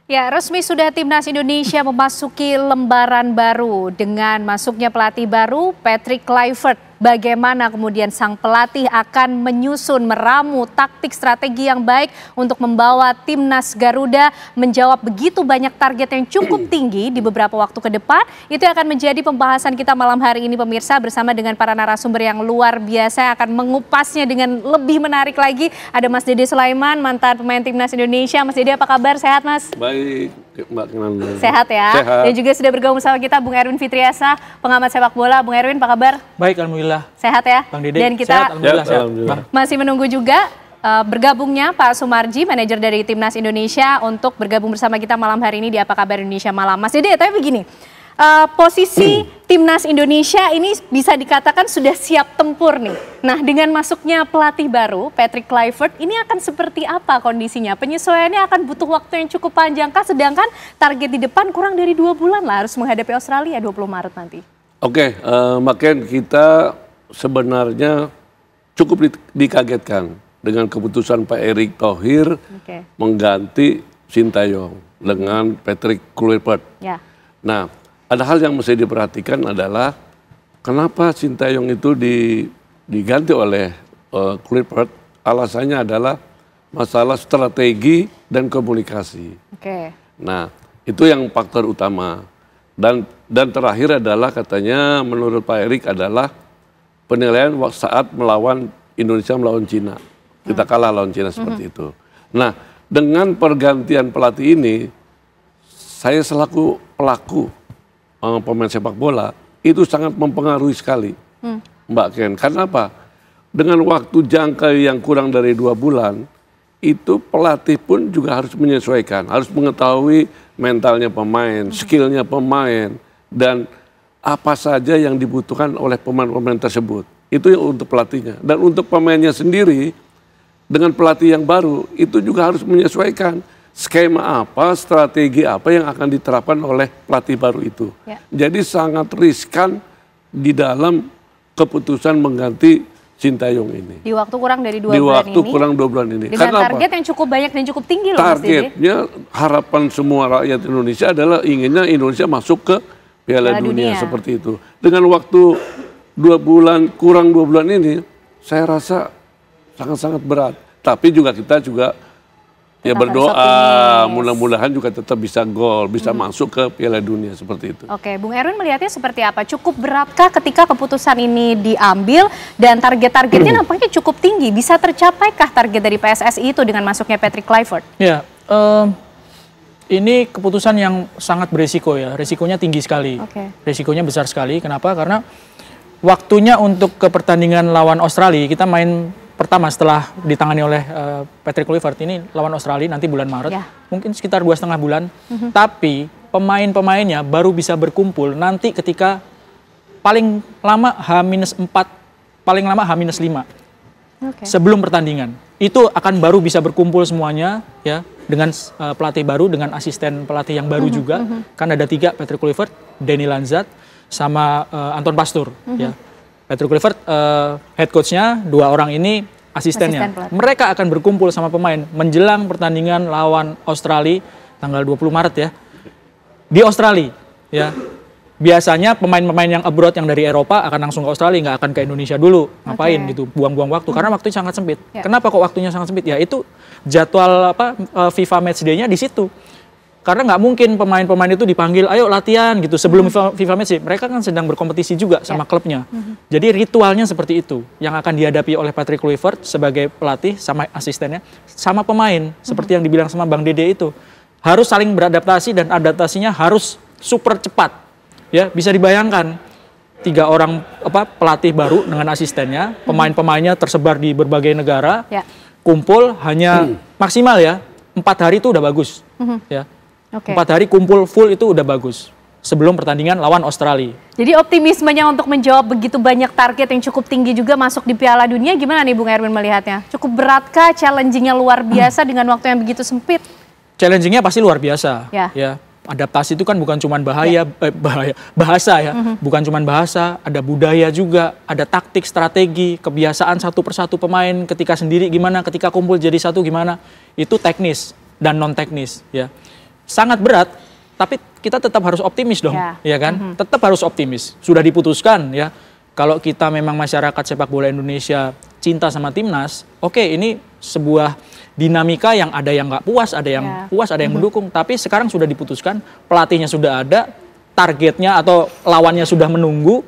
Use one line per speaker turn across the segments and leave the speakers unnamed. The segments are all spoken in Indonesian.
Ya, resmi sudah Timnas Indonesia memasuki lembaran baru dengan masuknya pelatih baru Patrick Kluivert. Bagaimana kemudian sang pelatih akan menyusun, meramu taktik strategi yang baik untuk membawa Timnas Garuda menjawab begitu banyak target yang cukup tinggi di beberapa waktu ke depan. Itu akan menjadi pembahasan kita malam hari ini pemirsa bersama dengan para narasumber yang luar biasa yang akan mengupasnya dengan lebih menarik lagi. Ada Mas Dede Sulaiman, mantan pemain Timnas Indonesia. Mas Dede apa kabar? Sehat Mas?
Baik, Mbak Kinanda.
Sehat ya?
Sehat.
Dan juga sudah bergabung sama kita Bung Erwin Fitriasa, pengamat sepak bola. Bung Erwin apa kabar?
Baik, alhamdulillah.
Sehat ya?
Bang Dede,
Dan kita
sehat, alhamdulillah, sehat.
Masih menunggu juga bergabungnya Pak Sumarji, manajer dari Timnas Indonesia untuk bergabung bersama kita malam hari ini di Apa Kabar Indonesia Malam. Mas Dede, tapi begini, posisi Timnas Indonesia ini bisa dikatakan sudah siap tempur nih. Nah, dengan masuknya pelatih baru, Patrick Kluivert, ini akan seperti apa kondisinya? Penyesuaiannya akan butuh waktu yang cukup panjang kah? Sedangkan target di depan kurang dari 2 bulan lah harus menghadapi Australia 20 Maret nanti.
Oke, makanya kita sebenarnya cukup dikagetkan dengan keputusan Pak Erick Thohir mengganti Sintayong dengan Patrick Kluivert.
Ya.
Nah, ada hal yang mesti diperhatikan adalah kenapa Sintayong itu diganti oleh Kluivert. Alasannya adalah masalah strategi dan komunikasi. Nah, itu yang faktor utama. Dan terakhir adalah katanya menurut Pak Erick adalah penilaian saat melawan Indonesia melawan Cina. Kita kalah lawan Cina seperti itu. Nah, dengan pergantian pelatih ini, saya selaku pelaku pemain sepak bola itu sangat mempengaruhi sekali, Mbak Ken. Karena apa? Dengan waktu jangka yang kurang dari 2 bulan, itu pelatih pun juga harus menyesuaikan, harus mengetahui mentalnya pemain, skillnya pemain, dan apa saja yang dibutuhkan oleh pemain-pemain tersebut. Itu untuk pelatihnya. Dan untuk pemainnya sendiri, dengan pelatih yang baru, itu juga harus menyesuaikan skema apa, strategi apa yang akan diterapkan oleh pelatih baru itu. Ya. Jadi sangat riskan di dalam keputusan mengganti Sintayong ini.
Di waktu kurang dari 2 bulan ini.
Di waktu kurang 2 bulan ini.
Dengan target yang cukup banyak dan cukup tinggi loh Mas Dede.
Targetnya harapan semua rakyat Indonesia adalah inginnya Indonesia masuk ke Piala Dunia seperti itu. Dengan waktu 2 bulan, kurang 2 bulan ini, saya rasa sangat-sangat berat. Tapi juga kita juga ya berdoa, mudah-mudahan juga tetap bisa gol, bisa masuk ke Piala Dunia seperti itu.
Oke, Bung Erwin melihatnya seperti apa? Cukup beratkah ketika keputusan ini diambil dan target-targetnya nampaknya cukup tinggi? Bisa tercapaikah target dari PSSI itu dengan masuknya Patrick Kluivert?
Ya, ini keputusan yang sangat berisiko ya, risikonya tinggi sekali, risikonya besar sekali. Kenapa? Karena waktunya untuk ke pertandingan lawan Australia, kita main pertama setelah ditangani oleh Patrick Kluivert ini lawan Australia nanti bulan Maret, mungkin sekitar 2,5 bulan. Tapi pemain-pemainnya baru bisa berkumpul nanti ketika paling lama H-4, paling lama H-5 sebelum pertandingan. Itu akan baru bisa berkumpul semuanya ya dengan pelatih baru, dengan asisten pelatih yang baru juga. Kan ada 3, Patrick Kluivert, Danny Lanzat, sama Anton Pastur ya. Patrick Kluivert head coach-nya, 2 orang ini asistennya. Mereka akan berkumpul sama pemain menjelang pertandingan lawan Australia tanggal 20 Maret ya. Di Australia ya. Biasanya pemain-pemain yang abroad yang dari Eropa akan langsung ke Australia, nggak akan ke Indonesia dulu. Ngapain gitu, buang-buang waktu karena waktunya sangat sempit. Kenapa kok waktunya sangat sempit? Ya itu jadwal FIFA Matchday-nya di situ. Karena nggak mungkin pemain-pemain itu dipanggil, ayo latihan gitu sebelum FIFA Matchday. Mereka kan sedang berkompetisi juga sama klubnya. Jadi ritualnya seperti itu yang akan dihadapi oleh Patrick Kluivert sebagai pelatih sama asistennya, sama pemain seperti yang dibilang sama Bang Dede itu harus saling beradaptasi dan adaptasinya harus super cepat. Ya bisa dibayangkan 3 orang pelatih baru dengan asistennya, pemain-pemainnya tersebar di berbagai negara, kumpul hanya maksimal ya 4 hari itu udah bagus. Ya. 4 hari kumpul full itu udah bagus sebelum pertandingan lawan Australia.
Jadi optimismenya untuk menjawab begitu banyak target yang cukup tinggi juga masuk di Piala Dunia gimana nih Bung Erwin melihatnya? Cukup beratkah, challenging-nya luar biasa dengan waktu yang begitu sempit?
Challenging-nya pasti luar biasa. Ya. Adaptasi itu kan bukan cuma bahasa ya, bukan cuma bahasa, ada budaya juga, ada taktik, strategi, kebiasaan satu persatu pemain ketika sendiri gimana, ketika kumpul jadi satu gimana, itu teknis dan non teknis ya. sangat berat, tapi kita tetap harus optimis dong, ya kan? Tetap harus optimis. Sudah diputuskan ya, kalau kita memang masyarakat sepak bola Indonesia cinta sama timnas, oke, ini sebuah dinamika yang ada yang nggak puas, ada yang puas, ada yang mendukung. Tapi sekarang sudah diputuskan, pelatihnya sudah ada, targetnya atau lawannya sudah menunggu.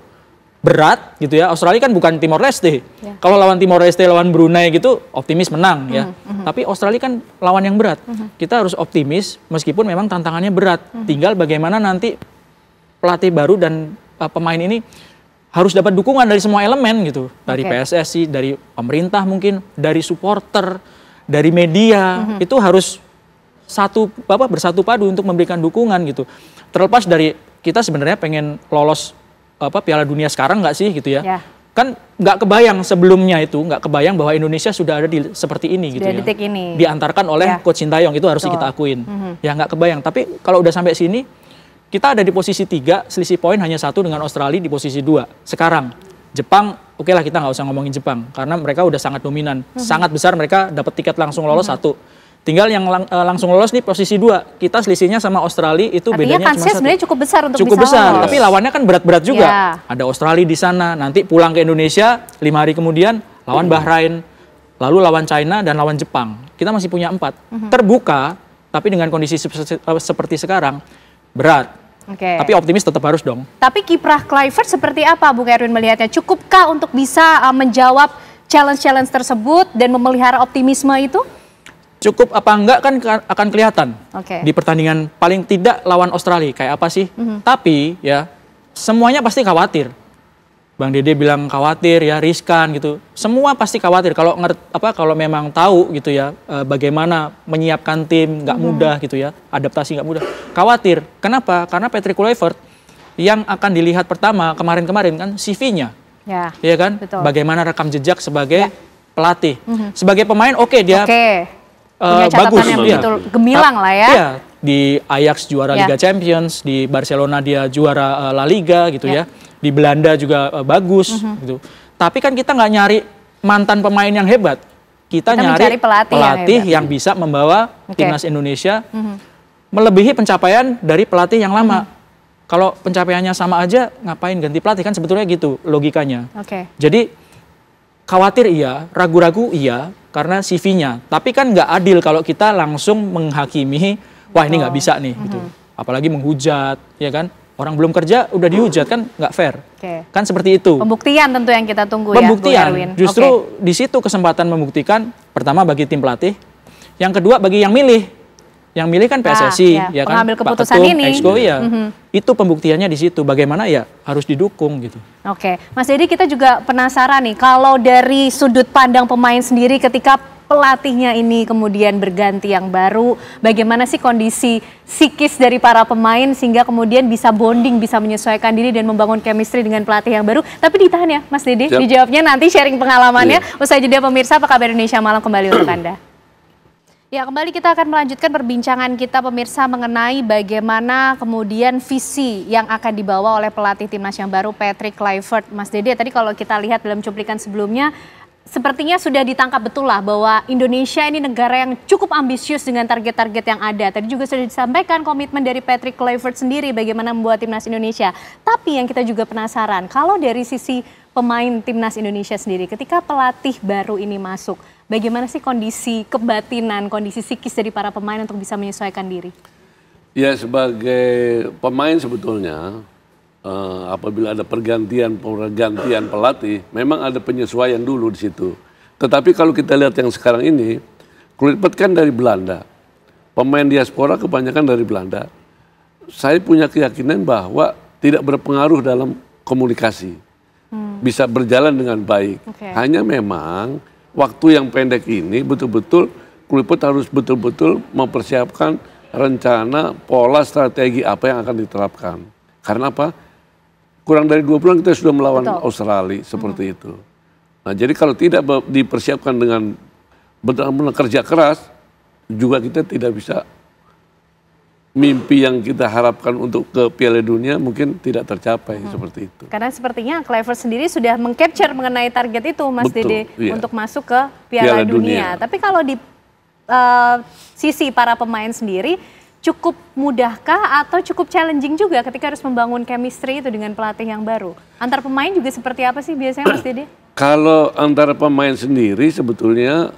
Berat gitu ya. Australia kan bukan Timor Leste. Kalau lawan Timor Leste, lawan Brunei gitu optimis menang ya. Tapi Australia kan lawan yang berat. Kita harus optimis meskipun memang tantangannya berat. Tinggal bagaimana nanti pelatih baru dan pemain ini harus dapat dukungan dari semua elemen gitu. Dari PSSI, dari pemerintah mungkin, dari supporter, dari media. Itu harus bersatu padu untuk memberikan dukungan gitu. Terlepas dari kita sebenarnya pengen lolos Piala Dunia sekarang nggak sih gitu ya? Kan nggak kebayang sebelumnya itu, nggak kebayang bahwa Indonesia sudah ada di seperti ini gitu ya.
Detik ini.
Diantarkan oleh Coach Sintayong, itu harus kita akuin. Ya nggak kebayang, tapi kalau udah sampai sini, kita ada di posisi 3, selisih poin hanya 1 dengan Australia di posisi 2. Sekarang, Jepang, oke lah kita nggak usah ngomongin Jepang, karena mereka udah sangat dominan. Sangat besar, mereka dapat tiket langsung lolos 1. Tinggal yang langsung lolos nih posisi 2. Kita selisihnya sama Australia itu bedanya cuma 1.
Sebenarnya cukup besar untuk
cukup
bisa
besar,
lolos.
tapi lawannya kan berat-berat juga. Ada Australia di sana, nanti pulang ke Indonesia 5 hari kemudian lawan Bahrain, lalu lawan China dan lawan Jepang. Kita masih punya 4. Terbuka, tapi dengan kondisi seperti sekarang berat. Tapi optimis tetap harus dong. Tapi
kiprah Kluivert seperti apa Bung Erwin melihatnya? Cukupkah untuk bisa menjawab challenge-challenge tersebut dan memelihara optimisme itu?
Cukup apa enggak kan akan kelihatan di pertandingan paling tidak lawan Australia kayak apa sih. Tapi ya semuanya pasti khawatir. Bang Dede bilang khawatir ya, riskan gitu. Semua pasti khawatir kalau kalau memang tahu gitu ya bagaimana menyiapkan tim nggak mudah gitu ya, adaptasi nggak mudah. Khawatir. Kenapa? Karena Patrick Kluivert yang akan dilihat pertama kemarin-kemarin kan CV-nya. Ya kan? Betul. Bagaimana rekam jejak sebagai pelatih. Sebagai pemain dia
punya catatan
bagus,
yang betul gemilang lah ya.
Iya, di Ajax juara Liga Champions, di Barcelona dia juara La Liga gitu ya. Di Belanda juga bagus gitu. Tapi kan kita nggak nyari mantan pemain yang hebat. Kita nyari pelatih yang bisa membawa timnas Indonesia melebihi pencapaian dari pelatih yang lama. Kalau pencapaiannya sama aja, ngapain ganti pelatih, kan sebetulnya gitu logikanya. Jadi khawatir iya, ragu-ragu iya, karena CV-nya. Tapi kan nggak adil kalau kita langsung menghakimi, wah ini nggak bisa nih, gitu. Apalagi menghujat, ya kan? Orang belum kerja udah dihujat, kan nggak fair. Kan seperti itu.
Pembuktian tentu yang kita tunggu
ya, Erwin. Justru di situ kesempatan membuktikan, pertama bagi tim pelatih, yang kedua bagi yang milih. Yang milih kan PSSI, ya kan?
Pengambil keputusan ini.
Exco, ya. Itu pembuktiannya di situ. Bagaimana ya harus didukung gitu.
Mas Dedi, kita juga penasaran nih, kalau dari sudut pandang pemain sendiri ketika pelatihnya ini kemudian berganti yang baru, bagaimana sih kondisi psikis dari para pemain sehingga kemudian bisa bonding, bisa menyesuaikan diri dan membangun chemistry dengan pelatih yang baru? Tapi ditahan ya Mas Dedi, dijawabnya nanti sharing pengalamannya. Usai jeda pemirsa, apa kabar Indonesia Malam kembali untuk Anda. Ya, kembali kita akan melanjutkan perbincangan kita pemirsa mengenai bagaimana kemudian visi yang akan dibawa oleh pelatih timnas yang baru Patrick Kluivert. Mas Dede, tadi kalau kita lihat dalam cuplikan sebelumnya, sepertinya sudah ditangkap betul lah bahwa Indonesia ini negara yang cukup ambisius dengan target-target yang ada. Tadi juga sudah disampaikan komitmen dari Patrick Kluivert sendiri bagaimana membuat timnas Indonesia. Tapi yang kita juga penasaran, kalau dari sisi pemain timnas Indonesia sendiri, ketika pelatih baru ini masuk, bagaimana sih kondisi kebatinan, kondisi psikis dari para pemain untuk bisa menyesuaikan diri?
Ya, sebagai pemain sebetulnya apabila ada pergantian pelatih, memang ada penyesuaian dulu di situ. Tetapi kalau kita lihat yang sekarang ini, Kluivert kan dari Belanda, pemain diaspora kebanyakan dari Belanda. Saya punya keyakinan bahwa tidak berpengaruh dalam komunikasi, bisa berjalan dengan baik. Hanya memang waktu yang pendek ini betul-betul Kluivert harus betul-betul mempersiapkan rencana, pola, strategi apa yang akan diterapkan. Karena apa? Kurang dari 2 bulan kita sudah melawan Australia seperti itu. Nah, jadi kalau tidak dipersiapkan dengan benar-benar kerja keras, juga kita tidak bisa mimpi yang kita harapkan untuk ke Piala Dunia mungkin tidak tercapai seperti itu.
Karena sepertinya Kluivert sendiri sudah meng-capture mengenai target itu, Mas Dede, untuk masuk ke Piala Dunia. Tapi kalau di sisi para pemain sendiri, cukup mudahkah atau cukup challenging juga ketika harus membangun chemistry itu dengan pelatih yang baru? Antar pemain juga seperti apa sih biasanya Mas Dede?
Kalau antara pemain sendiri sebetulnya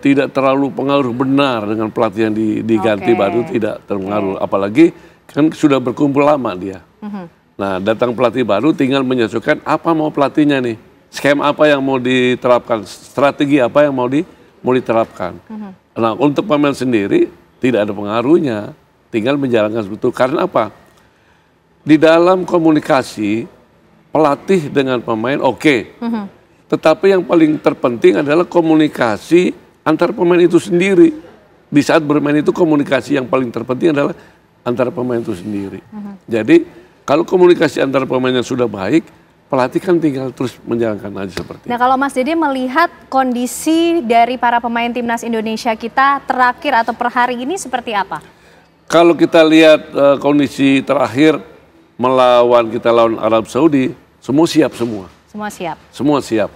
tidak terlalu pengaruh benar dengan pelatih yang diganti baru, tidak terpengaruh. Apalagi kan sudah berkumpul lama dia. Nah, datang pelatih baru tinggal menyesuaikan apa mau pelatihnya nih, skema apa yang mau diterapkan, strategi apa yang mau diterapkan. Nah, untuk pemain sendiri tidak ada pengaruhnya, tinggal menjalankan betul. Karena apa? Di dalam komunikasi pelatih dengan pemain tetapi yang paling terpenting adalah komunikasi antar pemain itu sendiri. Di saat bermain itu komunikasi yang paling terpenting adalah antara pemain itu sendiri. Jadi kalau komunikasi antara pemainnya sudah baik, pelatih kan tinggal terus menjalankan aja seperti itu.
Nah, kalau Mas Dede melihat kondisi dari para pemain timnas Indonesia kita terakhir atau per hari ini seperti apa?
Kalau kita lihat kondisi terakhir kita lawan Arab Saudi, semua siap semua.
Semua siap.
Semua siap.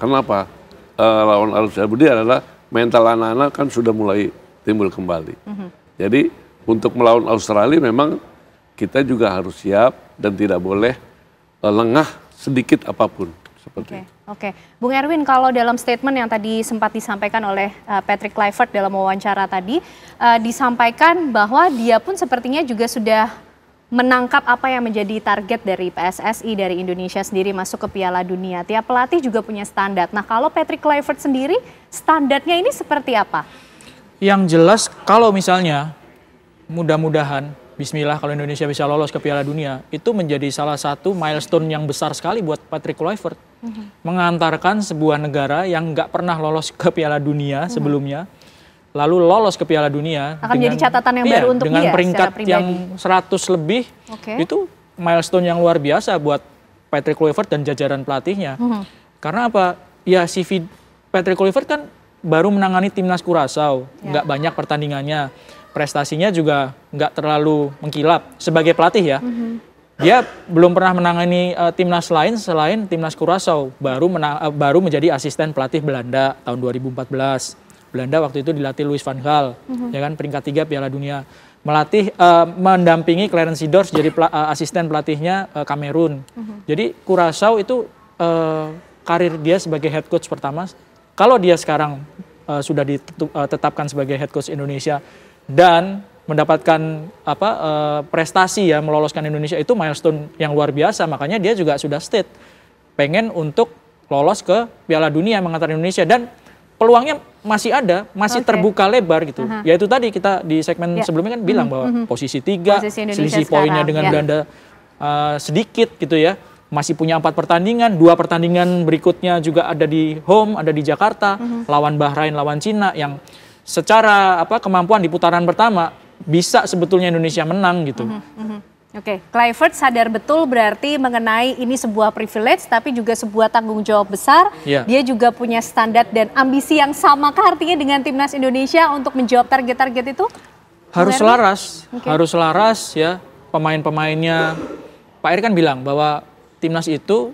Kenapa? Lawan Arab Saudi adalah mental anak-anak kan sudah mulai timbul kembali. Jadi untuk melawan Australia memang kita juga harus siap dan tidak boleh lengah sedikit apapun seperti itu.
Oke, Bung Erwin, kalau dalam statement yang tadi sempat disampaikan oleh Patrick Kluivert dalam wawancara tadi, disampaikan bahwa dia pun sepertinya juga sudah menangkap apa yang menjadi target dari PSSI, dari Indonesia sendiri masuk ke Piala Dunia. Tiap pelatih juga punya standar. Nah, kalau Patrick Kluivert sendiri, standarnya ini seperti apa?
Yang jelas kalau misalnya mudah-mudahan bismillah kalau Indonesia bisa lolos ke Piala Dunia, itu menjadi salah satu milestone yang besar sekali buat Patrick Kluivert. Mengantarkan sebuah negara yang nggak pernah lolos ke Piala Dunia sebelumnya, lalu lolos ke Piala Dunia.
Akan menjadi catatan yang baru untuk
dengan
dia
peringkat yang 100 lebih, itu milestone yang luar biasa buat Patrick Kluivert dan jajaran pelatihnya. Karena apa? Ya CV Patrick Kluivert kan baru menangani timnas Curaçao, nggak banyak pertandingannya. Prestasinya juga nggak terlalu mengkilap sebagai pelatih ya. Dia belum pernah menangani timnas lain selain timnas Curaçao. Baru menjadi asisten pelatih Belanda tahun 2014. Belanda waktu itu dilatih Louis van Gaal, ya kan, peringkat 3 Piala Dunia. Mendampingi Clarence Seedorf jadi asisten pelatihnya Kamerun. Jadi Curaçao itu karir dia sebagai head coach pertama. Kalau dia sekarang sudah ditetapkan sebagai head coach Indonesia dan mendapatkan prestasi ya meloloskan Indonesia, itu milestone yang luar biasa. Makanya dia juga sudah state pengen untuk lolos ke Piala Dunia mengantar Indonesia, dan peluangnya masih ada, masih terbuka lebar gitu. Yaitu tadi kita di segmen sebelumnya kan bilang bahwa posisi 3, selisih poinnya dengan Belanda sedikit gitu ya. Masih punya 4 pertandingan, 2 pertandingan berikutnya juga ada di home, ada di Jakarta, lawan Bahrain, lawan Cina, yang secara kemampuan di putaran pertama bisa sebetulnya Indonesia menang gitu.
Oke, Kluivert sadar betul berarti mengenai ini sebuah privilege tapi juga sebuah tanggung jawab besar. Dia juga punya standar dan ambisi yang sama artinya dengan timnas Indonesia untuk menjawab target-target itu?
Harus selaras, harus selaras ya pemain-pemainnya. Pak Erick kan bilang bahwa timnas itu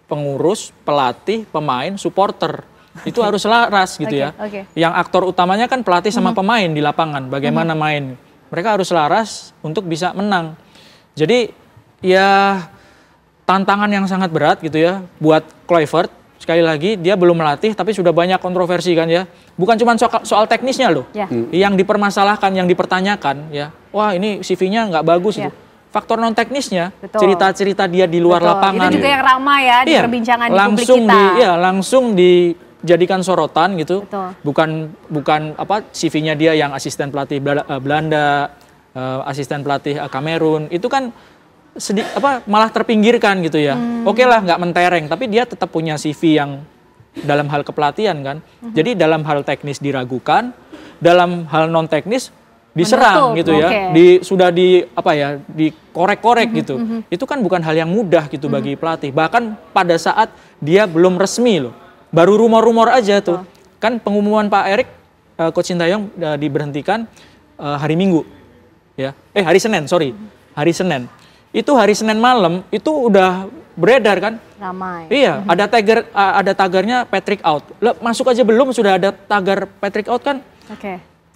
pengurus, pelatih, pemain, supporter. Itu harus selaras gitu ya. Yang aktor utamanya kan pelatih sama pemain di lapangan, bagaimana main. Mereka harus selaras untuk bisa menang. Jadi ya tantangan yang sangat berat gitu ya buat Kluivert. Sekali lagi dia belum melatih tapi sudah banyak kontroversi kan ya. Bukan cuma soal teknisnya loh. Yang dipermasalahkan, yang dipertanyakan ya. Wah, ini CV-nya nggak bagus gitu. Faktor non teknisnya, cerita-cerita dia di luar lapangan.
Itu juga yang ramai ya di perbincangan di publik kita.
Langsung dijadikan sorotan gitu. Bukan CV-nya dia yang asisten pelatih Belanda, asisten pelatih Kamerun, itu kan malah terpinggirkan gitu ya. Oke lah, nggak mentereng, tapi dia tetap punya CV yang dalam hal kepelatihan kan. Jadi dalam hal teknis diragukan, dalam hal non teknis diserang gitu ya. Sudah dikorek-korek gitu. Itu kan bukan hal yang mudah gitu bagi pelatih. Bahkan pada saat dia belum resmi loh. Baru rumor-rumor aja tuh. Kan pengumuman Pak Erick, Coach Sintayong diberhentikan hari Minggu. Ya. Hari Senin, sorry. Hari Senin. Itu hari Senin malam itu udah beredar kan?
Ramai.
Iya, ada tagarnya Patrick out. Masuk aja belum sudah ada tagar Patrick out kan?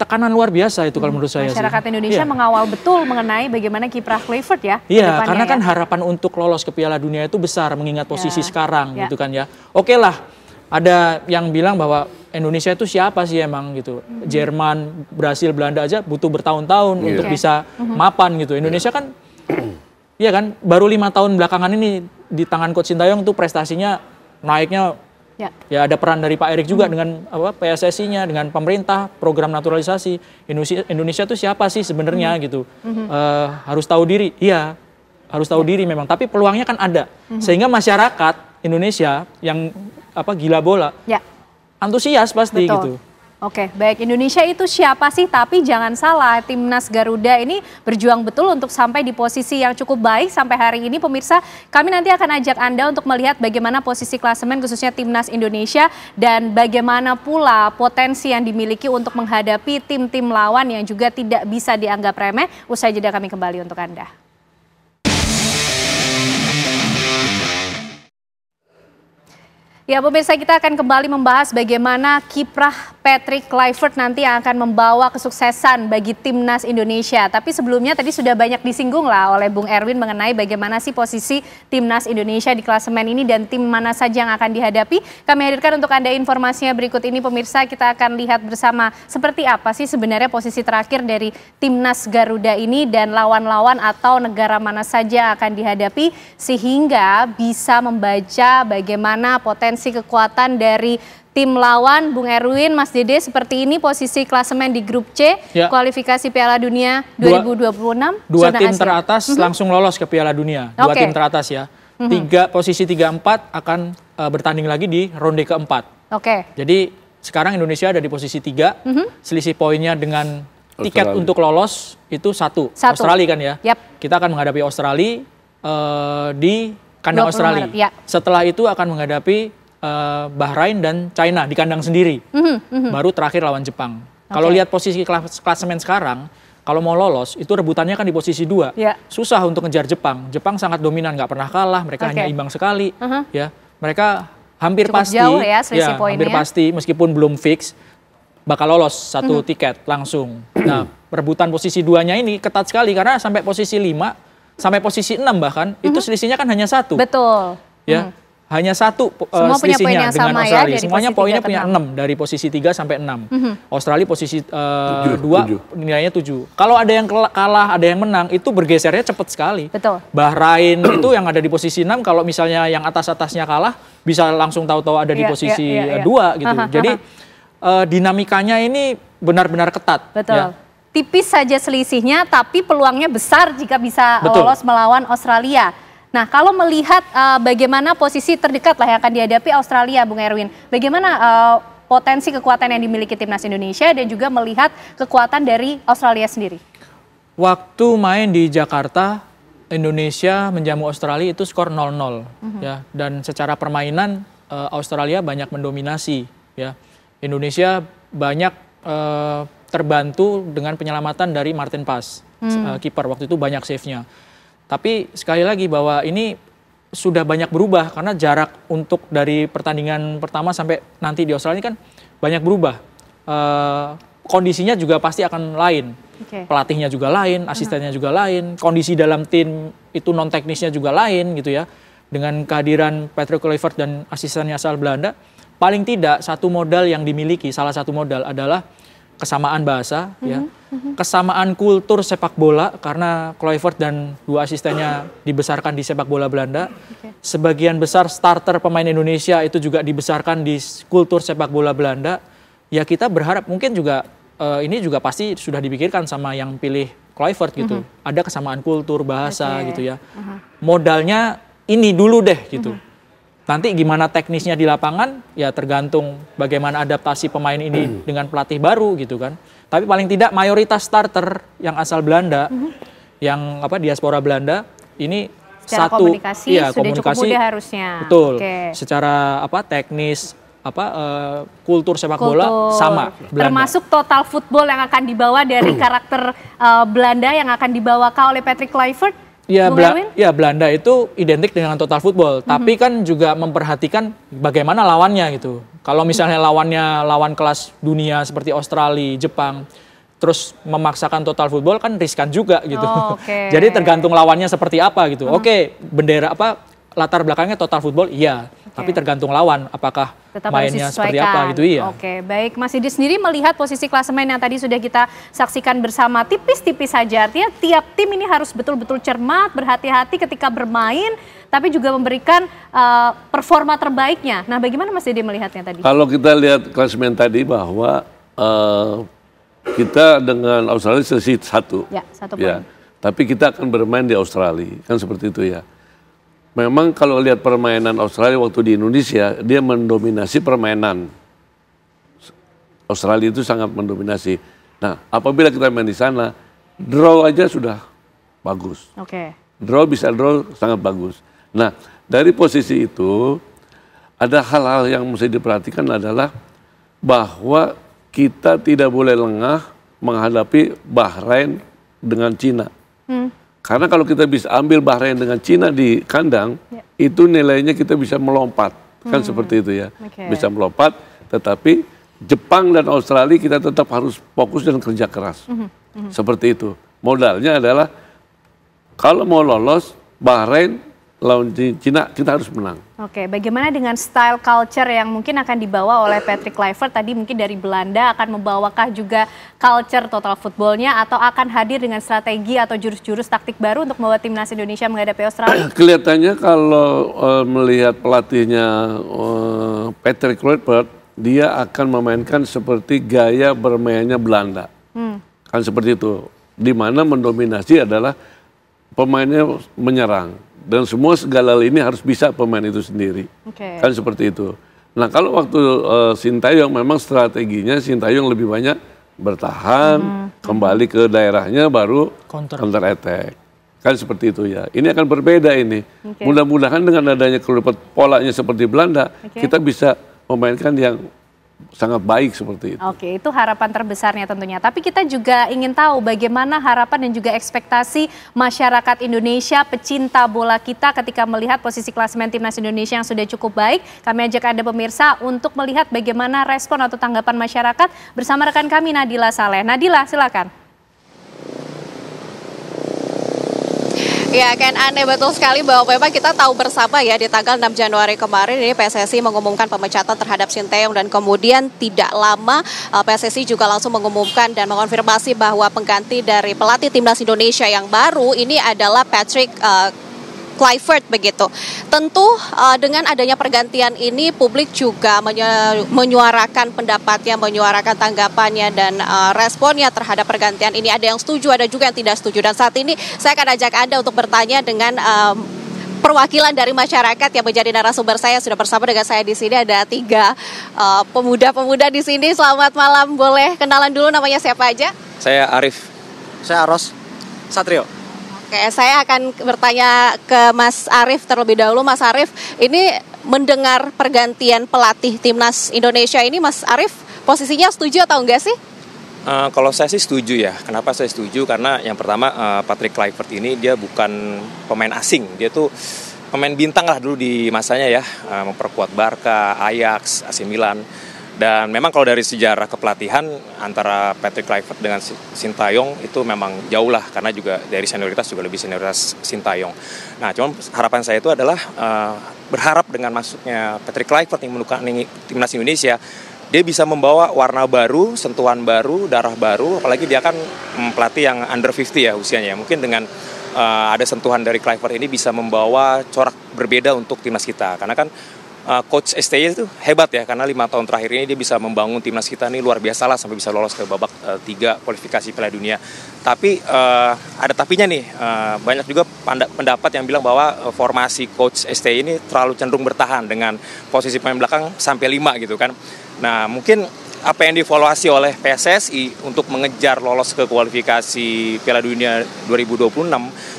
tekanan luar biasa itu kalau menurut saya.
Masyarakat Indonesia mengawal betul mengenai bagaimana kiprah Kluivert ya.
Iya, karena kan harapan untuk lolos ke Piala Dunia itu besar mengingat posisi sekarang gitu kan ya. Oke lah, ada yang bilang bahwa Indonesia itu siapa sih emang gitu. Jerman, Brasil, Belanda aja butuh bertahun-tahun untuk bisa mapan gitu. Indonesia kan iya kan baru 5 tahun belakangan ini di tangan Coach Sintayong tuh prestasinya naiknya. Ya ada peran dari Pak Erik juga dengan PSSI-nya, dengan pemerintah, program naturalisasi. Indonesia tuh siapa sih sebenarnya gitu. Harus tahu diri, iya harus tahu diri memang. Tapi peluangnya kan ada. Sehingga masyarakat Indonesia yang gila bola, antusias pasti gitu.
Oke, baik. Indonesia itu siapa sih? Tapi jangan salah, Timnas Garuda ini berjuang betul untuk sampai di posisi yang cukup baik sampai hari ini. Pemirsa, kami nanti akan ajak Anda untuk melihat bagaimana posisi klasemen khususnya Timnas Indonesia dan bagaimana pula potensi yang dimiliki untuk menghadapi tim-tim lawan yang juga tidak bisa dianggap remeh. Usai jeda kami kembali untuk Anda. Ya pemirsa, kita akan kembali membahas bagaimana kiprah Patrick Kluivert nanti yang akan membawa kesuksesan bagi Timnas Indonesia. Tapi sebelumnya tadi sudah banyak disinggung lah oleh Bung Erwin mengenai bagaimana sih posisi Timnas Indonesia di klasemen ini dan tim mana saja yang akan dihadapi. Kami hadirkan untuk Anda informasinya berikut ini pemirsa. Kita akan lihat bersama seperti apa sih sebenarnya posisi terakhir dari Timnas Garuda ini dan lawan-lawan atau negara mana saja akan dihadapi sehingga bisa membaca bagaimana potensi kekuatan dari tim lawan. Bung Erwin, Mas Dede, seperti ini posisi klasemen di grup C, kualifikasi Piala Dunia 2026.
Dua tim teratas langsung lolos ke Piala Dunia, dua tim teratas ya. Posisi 3-4 akan bertanding lagi di ronde keempat. Jadi sekarang Indonesia ada di posisi 3, selisih poinnya dengan tiket untuk lolos itu satu. Australia kan ya. Kita akan menghadapi Australia di kandang Australia. Setelah itu akan menghadapi Bahrain dan China di kandang sendiri. Baru terakhir lawan Jepang. Kalau lihat posisi klasemen sekarang, kalau mau lolos itu rebutannya kan di posisi 2. Susah untuk ngejar Jepang. Jepang sangat dominan, nggak pernah kalah, mereka hanya imbang sekali. Ya, mereka hampir
cukup
pasti,
jauh ya, selisih poinnya.
hampir pasti meskipun belum fix bakal lolos satu tiket langsung. Nah, rebutan posisi 2-nya ini ketat sekali karena sampai posisi 5, sampai posisi 6 bahkan itu selisihnya kan hanya 1.
Betul.
Ya. Hanya 1 selisihnya dengan Australia. Semuanya poinnya punya 6 dari posisi 3 sampai 6. Australia posisi 2 nilainya 7. Kalau ada yang kalah, ada yang menang, itu bergesernya cepat sekali.
Betul.
Bahrain itu yang ada di posisi 6, kalau misalnya yang atas-atasnya kalah, bisa langsung tahu-tahu ada di posisi 2 gitu. Jadi dinamikanya ini benar-benar ketat.
Betul. Tipis saja selisihnya, tapi peluangnya besar jika bisa lolos melawan Australia. Nah, kalau melihat bagaimana posisi terdekat lah yang akan dihadapi Australia, Bung Erwin, bagaimana potensi kekuatan yang dimiliki Timnas Indonesia dan juga melihat kekuatan dari Australia sendiri?
Waktu main di Jakarta, Indonesia menjamu Australia itu skor 0-0 ya, dan secara permainan Australia banyak mendominasi ya. Indonesia banyak terbantu dengan penyelamatan dari Martin Paes, kiper waktu itu banyak save-nya. Tapi sekali lagi bahwa ini sudah banyak berubah karena jarak untuk dari pertandingan pertama sampai nanti di Australia ini kan banyak berubah. Kondisinya juga pasti akan lain. Pelatihnya juga lain, asistennya juga lain, kondisi dalam tim itu non teknisnya juga lain gitu ya. Dengan kehadiran Patrick Kluivert dan asistennya asal Belanda, paling tidak satu modal yang dimiliki, salah satu modal adalah kesamaan bahasa, ya, kesamaan kultur sepak bola karena Kluivert dan 2 asistennya dibesarkan di sepak bola Belanda. Sebagian besar starter pemain Indonesia itu juga dibesarkan di kultur sepak bola Belanda. Ya kita berharap mungkin juga ini juga pasti sudah dipikirkan sama yang pilih Kluivert gitu. Ada kesamaan kultur bahasa gitu ya. Modalnya ini dulu deh gitu. Nanti gimana teknisnya di lapangan ya tergantung bagaimana adaptasi pemain ini dengan pelatih baru gitu kan. Tapi paling tidak mayoritas starter yang asal Belanda, yang diaspora Belanda ini
secara
satu
komunikasi sudah
komunikasi
cukup mudah harusnya.
Betul. Secara teknis kultur sepak bola sama Belanda.
Termasuk total football yang akan dibawa dari karakter Belanda yang akan dibawa oleh Patrick Kluivert.
Ya, Belanda itu identik dengan total football, tapi kan juga memperhatikan bagaimana lawannya gitu. Kalau misalnya lawan kelas dunia seperti Australia, Jepang, terus memaksakan total football kan riskan juga gitu.
Jadi
tergantung lawannya seperti apa gitu. Bendera latar belakangnya total football iya, tapi tergantung lawan apakah tetap mainnya seperti apa gitu iya.
Baik, Mas Didi sendiri melihat posisi klasemen yang tadi sudah kita saksikan bersama tipis-tipis saja. Artinya tiap tim ini harus betul-betul cermat, berhati-hati ketika bermain, tapi juga memberikan performa terbaiknya. Nah, bagaimana Mas Didi melihatnya tadi?
Kalau kita lihat klasemen tadi bahwa kita dengan Australia selisih 1.
Ya, 1 poin.
Tapi kita akan bermain di Australia, kan seperti itu ya. Memang kalau lihat permainan Australia waktu di Indonesia, dia mendominasi permainan. Australia itu sangat mendominasi. Nah, apabila kita main di sana, draw aja sudah bagus. Draw sangat bagus. Nah, dari posisi itu, ada hal-hal yang mesti diperhatikan adalah bahwa kita tidak boleh lengah menghadapi Bahrain dengan Cina. Karena kalau kita bisa ambil Bahrain dengan Cina di kandang, itu nilainya kita bisa melompat. Kan seperti itu ya. Bisa melompat, tetapi Jepang dan Australia kita tetap harus fokus dan kerja keras. Seperti itu. Modalnya adalah kalau mau lolos, Bahrain lawan Cina kita harus menang.
Bagaimana dengan style culture yang mungkin akan dibawa oleh Patrick Kluivert tadi mungkin dari Belanda, akan membawakah juga culture total footballnya atau akan hadir dengan strategi atau jurus-jurus taktik baru untuk membawa timnas Indonesia menghadapi Australia?
Kelihatannya kalau melihat pelatihnya Patrick Kluivert, dia akan memainkan seperti gaya bermainnya Belanda. Kan seperti itu. Di mana mendominasi adalah pemainnya menyerang. Dan semua segala ini harus bisa pemain itu sendiri. Kan seperti itu. Nah, kalau waktu Sintayong memang strateginya Sintayong lebih banyak bertahan, kembali ke daerahnya baru counter attack. Kan seperti itu ya. Ini akan berbeda ini. Mudah-mudahan dengan adanya polanya seperti Belanda, kita bisa memainkan yang sangat baik seperti itu.
Itu harapan terbesarnya tentunya. Tapi kita juga ingin tahu bagaimana harapan dan juga ekspektasi masyarakat Indonesia, pecinta bola kita ketika melihat posisi klasemen timnas Indonesia yang sudah cukup baik. Kami ajak Anda pemirsa untuk melihat bagaimana respon atau tanggapan masyarakat bersama rekan kami Nadila Saleh. Nadila, silakan.
Ya, Ken, aneh betul sekali bahwa memang kita tahu bersama ya di tanggal 6 Januari kemarin ini PSSI mengumumkan pemecatan terhadap Sintayong dan kemudian tidak lama PSSI juga langsung mengumumkan dan mengonfirmasi bahwa pengganti dari pelatih timnas Indonesia yang baru ini adalah Patrick Kluivert begitu. Tentu dengan adanya pergantian ini publik juga menyuarakan pendapatnya, menyuarakan tanggapannya dan responnya terhadap pergantian ini. Ada yang setuju, ada juga yang tidak setuju. Dan saat ini saya akan ajak Anda untuk bertanya dengan perwakilan dari masyarakat yang menjadi narasumber saya. Sudah bersama dengan saya di sini ada 3 pemuda-pemuda di sini. Selamat malam, boleh kenalan dulu namanya siapa aja?
Saya Arif.
Saya Aros Satrio.
Saya akan bertanya ke Mas Arif terlebih dahulu. Mas Arif, ini mendengar pergantian pelatih timnas Indonesia ini, Mas Arif posisinya setuju atau enggak sih?
Kalau saya sih setuju ya. Kenapa saya setuju? Karena yang pertama Patrick Kluivert ini dia bukan pemain asing. Dia tuh pemain bintang lah dulu di masanya ya. Memperkuat Barca, Ajax, AC Milan. Dan memang kalau dari sejarah kepelatihan antara Patrick Kluivert dengan Sintayong itu memang jauh lah, karena juga dari senioritas juga lebih senioritas Sintayong. Nah, cuman harapan saya itu adalah berharap dengan masuknya Patrick Kluivert yang menukangi timnas Indonesia, dia bisa membawa warna baru, sentuhan baru, darah baru, apalagi dia kan pelatih yang under 50 ya usianya. Mungkin dengan ada sentuhan dari Kluivert ini bisa membawa corak berbeda untuk timnas kita, karena kan Coach STY itu hebat ya, karena 5 tahun terakhir ini dia bisa membangun timnas kita ini luar biasa lah sampai bisa lolos ke babak 3 kualifikasi Piala Dunia. Tapi ada tapinya nih, banyak juga pendapat yang bilang bahwa formasi Coach STY ini terlalu cenderung bertahan dengan posisi pemain belakang sampai 5 gitu kan. Nah, mungkin apa yang dievaluasi oleh PSSI untuk mengejar lolos ke kualifikasi Piala Dunia 2026,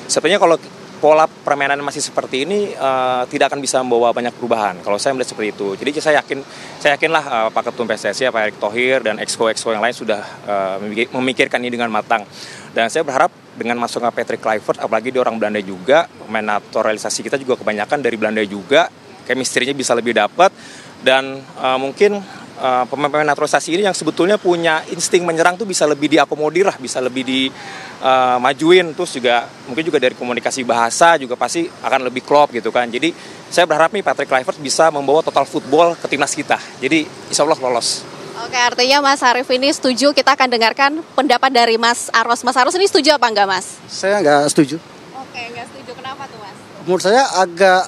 sebenarnya kalau pola permainan masih seperti ini tidak akan bisa membawa banyak perubahan. Kalau saya melihat seperti itu. Jadi saya yakinlah Pak Ketum PSSI, Pak Erick Thohir dan exco yang lain sudah memikirkan ini dengan matang. Dan saya berharap dengan masuknya Patrick Kluivert, apalagi dia orang Belanda juga, pemain naturalisasi kita juga kebanyakan dari Belanda juga, chemistry-nya bisa lebih dapat dan mungkin pemain-pemain naturalisasi ini yang sebetulnya punya insting menyerang tuh bisa lebih diakomodir lah, bisa lebih dimajuin, terus juga mungkin juga dari komunikasi bahasa juga pasti akan lebih klop gitu kan. Jadi saya berharap nih Patrick Kluivert bisa membawa total football ke timnas kita. Jadi insya Allah lolos.
Oke, artinya Mas Arief ini setuju. Kita akan dengarkan pendapat dari Mas Aros. Mas Aros ini setuju apa enggak, Mas?
Saya nggak setuju.
Oke, nggak setuju. Kenapa tuh, Mas?
Menurut saya agak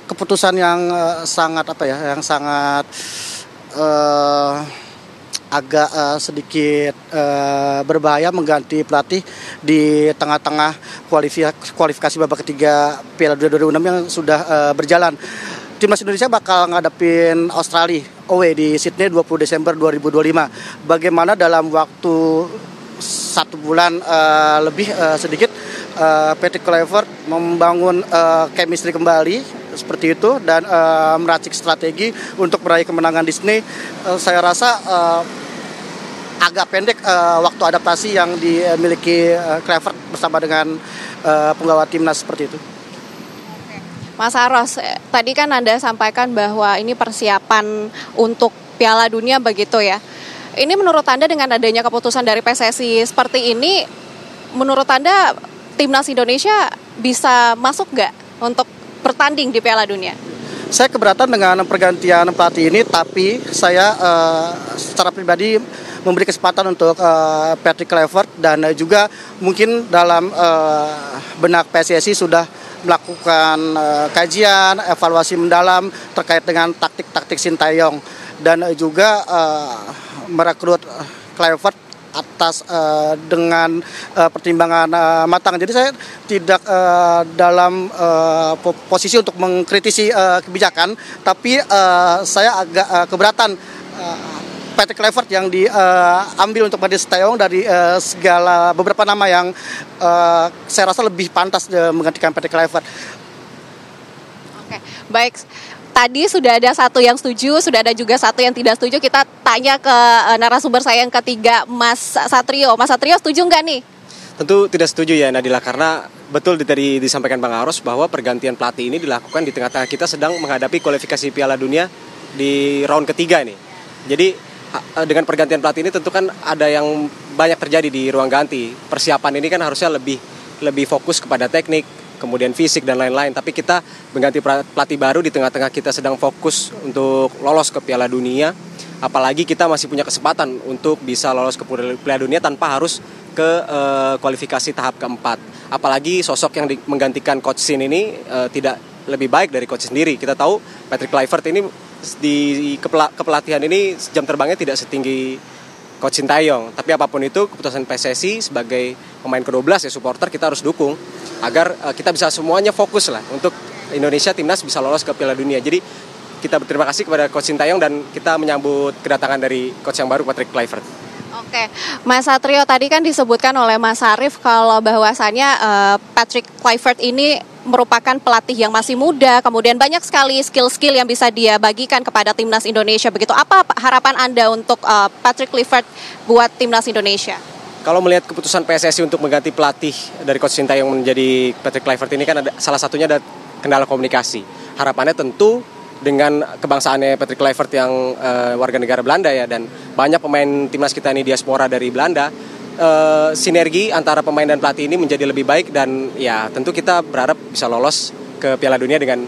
keputusan yang sangat agak sedikit berbahaya mengganti pelatih di tengah-tengah kualifikasi babak ketiga Piala Dunia 2006 yang sudah berjalan. Timnas Indonesia bakal ngadepin Australia away di Sydney 20 Desember 2025. Bagaimana dalam waktu 1 bulan lebih sedikit Patrick Kluivert membangun chemistry kembali seperti itu dan meracik strategi untuk meraih kemenangan di Sydney. Saya rasa agak pendek waktu adaptasi yang dimiliki Kluivert bersama dengan penggawa timnas seperti itu.
Mas Aros, tadi kan Anda sampaikan bahwa ini persiapan untuk Piala Dunia begitu ya. Ini menurut Anda dengan adanya keputusan dari PSSI seperti ini, menurut Anda timnas Indonesia bisa masuk nggak untuk bertanding di Piala Dunia?
Saya keberatan dengan pergantian pelatih ini, tapi saya secara pribadi memberi kesempatan untuk Patrick Kluivert dan juga mungkin dalam benak PSSI sudah melakukan kajian, evaluasi mendalam terkait dengan taktik-taktik Sintayong dan juga merekrut Kluivert atas dengan pertimbangan matang. Jadi saya tidak dalam posisi untuk mengkritisi kebijakan, tapi saya agak keberatan Patrick Kluivert yang diambil untuk mengganti Sintayong dari segala beberapa nama yang saya rasa lebih pantas menggantikan Patrick Kluivert.
Oke, baik. Tadi sudah ada satu yang setuju, sudah ada juga satu yang tidak setuju. Kita tanya ke narasumber saya yang ketiga, Mas Satrio. Mas Satrio setuju nggak nih?
Tentu tidak setuju ya Nadila, karena betul tadi disampaikan Bang Aros bahwa pergantian pelatih ini dilakukan di tengah-tengah kita sedang menghadapi kualifikasi Piala Dunia di round ketiga ini. Jadi dengan pergantian pelatih ini tentu kan ada yang banyak terjadi di ruang ganti. Persiapan ini kan harusnya lebih fokus kepada teknik, kemudian fisik dan lain-lain. Tapi kita mengganti pelatih baru di tengah-tengah kita sedang fokus untuk lolos ke Piala Dunia. Apalagi kita masih punya kesempatan untuk bisa lolos ke Piala Dunia tanpa harus ke kualifikasi tahap keempat. Apalagi sosok yang menggantikan Coach Shin ini tidak lebih baik dari Coach sendiri. Kita tahu Patrick Kluivert ini di kepelatihan ini jam terbangnya tidak setinggi Coach Sintayong. Tapi apapun itu keputusan PSSI sebagai pemain ke-12 ya supporter kita harus dukung agar kita bisa semuanya fokus lah untuk Indonesia timnas bisa lolos ke Piala Dunia. Jadi kita berterima kasih kepada Coach Sintayong dan kita menyambut kedatangan dari coach yang baru Patrick Kluivert.
Oke, Mas Satrio, tadi kan disebutkan oleh Mas Arief kalau bahwasannya Patrick Kluivert ini merupakan pelatih yang masih muda, kemudian banyak sekali skill-skill yang bisa dia bagikan kepada timnas Indonesia. Begitu, apa harapan Anda untuk Patrick Kluivert buat timnas Indonesia?
Kalau melihat keputusan PSSI untuk mengganti pelatih dari Coach Sintayong menjadi Patrick Kluivert ini kan salah satunya ada kendala komunikasi. Harapannya tentu dengan kebangsaannya Patrick Kluivert yang warga negara Belanda ya, dan banyak pemain timnas kita ini diaspora dari Belanda, sinergi antara pemain dan pelatih ini menjadi lebih baik dan ya tentu kita berharap bisa lolos ke Piala Dunia dengan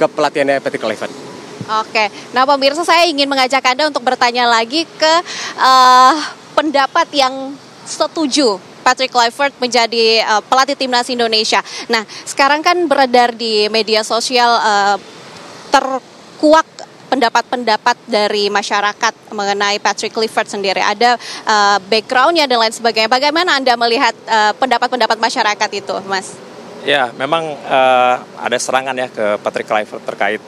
kepelatihannya Patrick Kluivert.
Oke, nah pemirsa, saya ingin mengajak Anda untuk bertanya lagi ke pendapat yang setuju Patrick Kluivert menjadi pelatih timnas Indonesia. Nah, sekarang kan beredar di media sosial terkuak pendapat-pendapat dari masyarakat mengenai Patrick Kluivert sendiri. Ada background-nya dan lain sebagainya. Bagaimana Anda melihat pendapat-pendapat masyarakat itu, Mas?
Ya, memang ada serangan ya ke Patrick Kluivert terkait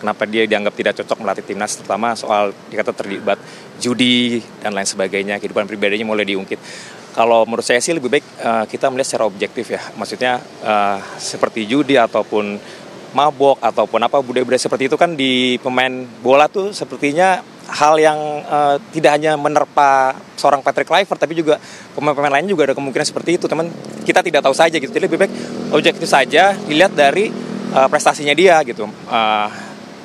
kenapa dia dianggap tidak cocok melatih timnas, terutama soal dikata terlibat judi dan lain sebagainya, kehidupan pribadinya mulai diungkit. Kalau menurut saya sih lebih baik kita melihat secara objektif ya, maksudnya seperti judi ataupun mabok ataupun apa budaya-budaya seperti itu kan di pemain bola tuh sepertinya hal yang tidak hanya menerpa seorang Patrick Kluivert, tapi juga pemain-pemain lain juga ada kemungkinan seperti itu, teman. Kita tidak tahu saja gitu. Jadi lebih baik objektif saja dilihat dari prestasinya dia gitu.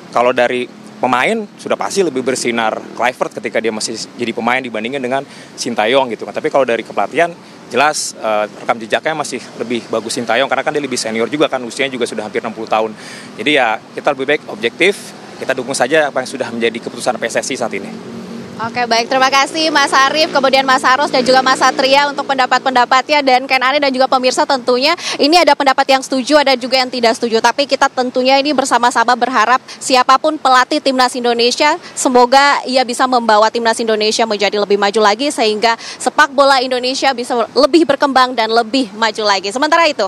Kalau dari pemain sudah pasti lebih bersinar Kluivert ketika dia masih jadi pemain dibandingkan dengan Sintayong gitu kan. Tapi kalau dari kepelatihan jelas rekam jejaknya masih lebih bagus Sintayong karena kan dia lebih senior juga kan, usianya juga sudah hampir 60 tahun. Jadi ya kita lebih baik objektif, kita dukung saja apa yang sudah menjadi keputusan PSSI saat ini.
Oke, baik, terima kasih Mas Arief, kemudian Mas Saros dan juga Mas Satria untuk pendapat-pendapatnya, dan Ken Ani dan juga pemirsa tentunya ini ada pendapat yang setuju, ada juga yang tidak setuju, tapi kita tentunya ini bersama-sama berharap siapapun pelatih Timnas Indonesia, semoga ia bisa membawa Timnas Indonesia menjadi lebih maju lagi sehingga sepak bola Indonesia bisa lebih berkembang dan lebih maju lagi. Sementara itu.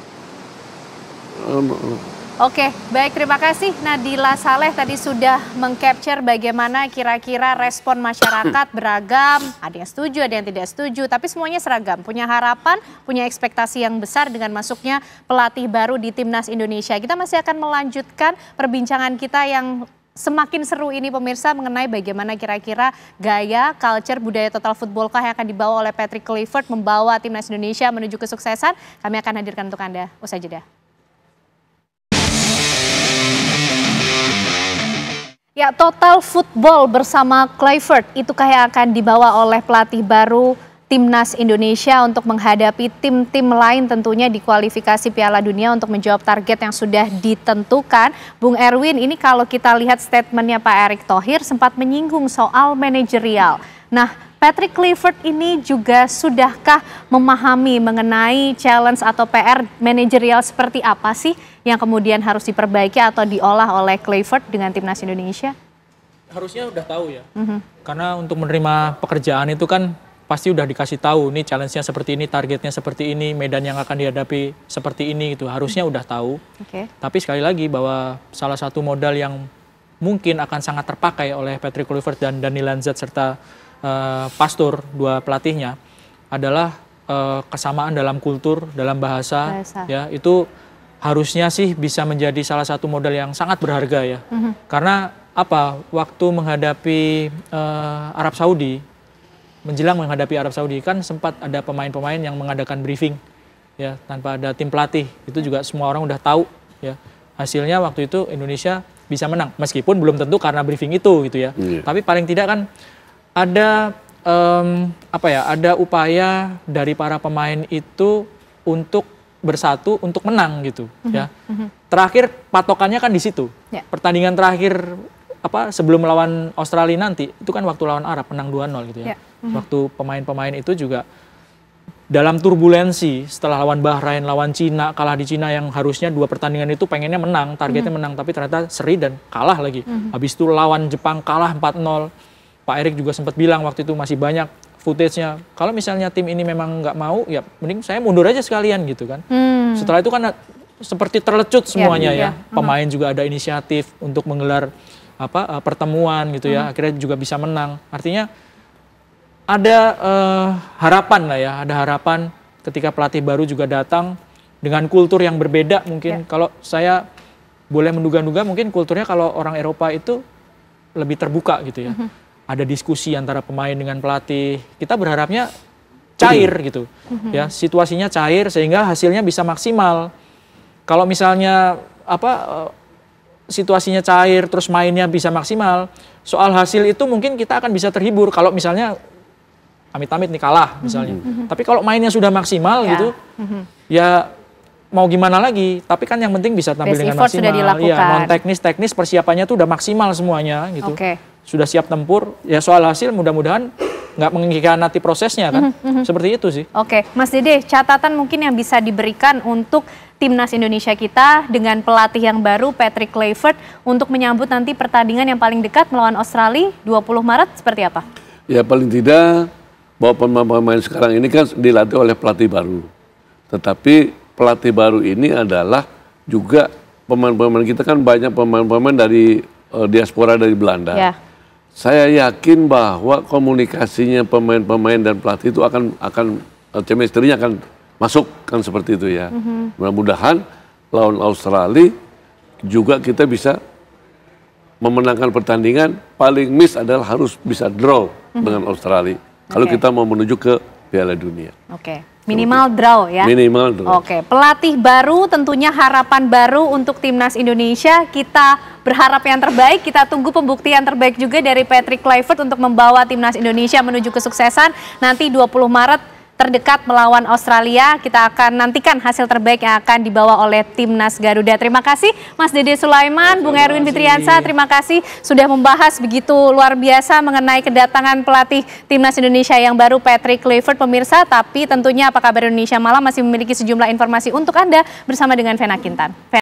Oke, baik, terima kasih Nadila Saleh tadi sudah mengcapture bagaimana kira-kira respon masyarakat beragam, ada yang setuju, ada yang tidak setuju, tapi semuanya seragam, punya harapan, punya ekspektasi yang besar dengan masuknya pelatih baru di Timnas Indonesia. Kita masih akan melanjutkan perbincangan kita yang semakin seru ini pemirsa mengenai bagaimana kira-kira gaya, culture, budaya total football yang akan dibawa oleh Patrick Kluivert membawa Timnas Indonesia menuju kesuksesan. Kami akan hadirkan untuk Anda usai jeda. Ya, total football bersama Kluivert itu kayak akan dibawa oleh pelatih baru Timnas Indonesia untuk menghadapi tim-tim lain tentunya di kualifikasi Piala Dunia untuk menjawab target yang sudah ditentukan. Bung Erwin, ini kalau kita lihat statementnya Pak Erick Thohir sempat menyinggung soal manajerial. Nah, Patrick Kluivert ini juga sudahkah memahami mengenai challenge atau PR manajerial seperti apa sih yang kemudian harus diperbaiki atau diolah oleh Kluivert dengan Timnas Indonesia?
Harusnya udah tahu ya, karena untuk menerima pekerjaan itu kan pasti udah dikasih tahu, nih challenge-nya seperti ini, targetnya seperti ini, medan yang akan dihadapi seperti ini gitu, harusnya udah tahu. Tapi sekali lagi bahwa salah satu modal yang mungkin akan sangat terpakai oleh Patrick Kluivert dan Dani Lanzat serta Pastur, dua pelatihnya, adalah kesamaan dalam kultur, dalam bahasa. Ya, itu harusnya sih bisa menjadi salah satu modal yang sangat berharga ya. Karena apa? Waktu menghadapi Arab Saudi, menjelang menghadapi Arab Saudi kan sempat ada pemain-pemain yang mengadakan briefing ya tanpa ada tim pelatih. Itu juga semua orang udah tahu ya. Hasilnya waktu itu Indonesia bisa menang meskipun belum tentu karena briefing itu gitu ya. Tapi paling tidak kan ada ada upaya dari para pemain itu untuk bersatu untuk menang gitu ya. Terakhir patokannya kan di situ. Pertandingan terakhir sebelum melawan Australia nanti itu kan waktu lawan Arab menang 2-0 gitu ya. Waktu pemain-pemain itu juga dalam turbulensi setelah lawan Bahrain, lawan Cina, kalah di Cina yang harusnya 2 pertandingan itu pengennya menang, targetnya menang, tapi ternyata seri dan kalah lagi. Habis itu lawan Jepang kalah 4-0. Pak Erick juga sempat bilang waktu itu masih banyak footage-nya. Kalau misalnya tim ini memang nggak mau, ya mending saya mundur aja sekalian gitu kan. Setelah itu kan seperti terlecut semuanya ya. Pemain juga ada inisiatif untuk menggelar pertemuan gitu ya. Akhirnya juga bisa menang. Artinya ada harapan lah ya. Ada harapan ketika pelatih baru juga datang dengan kultur yang berbeda mungkin. Kalau saya boleh menduga-duga mungkin kulturnya kalau orang Eropa itu lebih terbuka gitu ya. Ada diskusi antara pemain dengan pelatih. Kita berharapnya cair gitu. Ya, situasinya cair sehingga hasilnya bisa maksimal. Kalau misalnya situasinya cair terus mainnya bisa maksimal, soal hasil itu mungkin kita akan bisa terhibur kalau misalnya amit-amit nih kalah misalnya. Tapi kalau mainnya sudah maksimal gitu, ya mau gimana lagi, tapi kan yang penting bisa tampil dengan maksimal. Ya, non teknis persiapannya tuh udah maksimal semuanya gitu. Sudah siap tempur, ya soal hasil mudah-mudahan nggak mengkhianati prosesnya kan. Seperti itu sih.
Oke, Mas Dede, catatan mungkin yang bisa diberikan untuk Timnas Indonesia kita dengan pelatih yang baru Patrick Kluivert untuk menyambut nanti pertandingan yang paling dekat melawan Australia 20 Maret seperti apa?
Ya paling tidak bahwa pemain-pemain sekarang ini kan dilatih oleh pelatih baru. Tetapi pelatih baru ini adalah juga pemain-pemain kita kan banyak pemain-pemain dari diaspora dari Belanda. Saya yakin bahwa komunikasinya pemain-pemain dan pelatih itu akan chemistry-nya akan masuk kan seperti itu ya. Mudah-mudahan lawan Australia juga kita bisa memenangkan pertandingan. Paling miss adalah harus bisa draw dengan Australia. Kalau kita mau menuju ke Piala Dunia.
Minimal draw ya.
Minimal draw.
Oke, pelatih baru tentunya harapan baru untuk timnas Indonesia. Kita berharap yang terbaik, kita tunggu pembuktian terbaik juga dari Patrick Kluivert untuk membawa timnas Indonesia menuju kesuksesan. Nanti 20 Maret terdekat melawan Australia, kita akan nantikan hasil terbaik yang akan dibawa oleh timnas Garuda. Terima kasih Mas Dede Sulaiman, Bung Erwin Fitriansa, terima kasih sudah membahas begitu luar biasa mengenai kedatangan pelatih timnas Indonesia yang baru Patrick Kluivert. Pemirsa, tapi tentunya Apa Kabar Indonesia Malam masih memiliki sejumlah informasi untuk Anda bersama dengan Vena Kintan.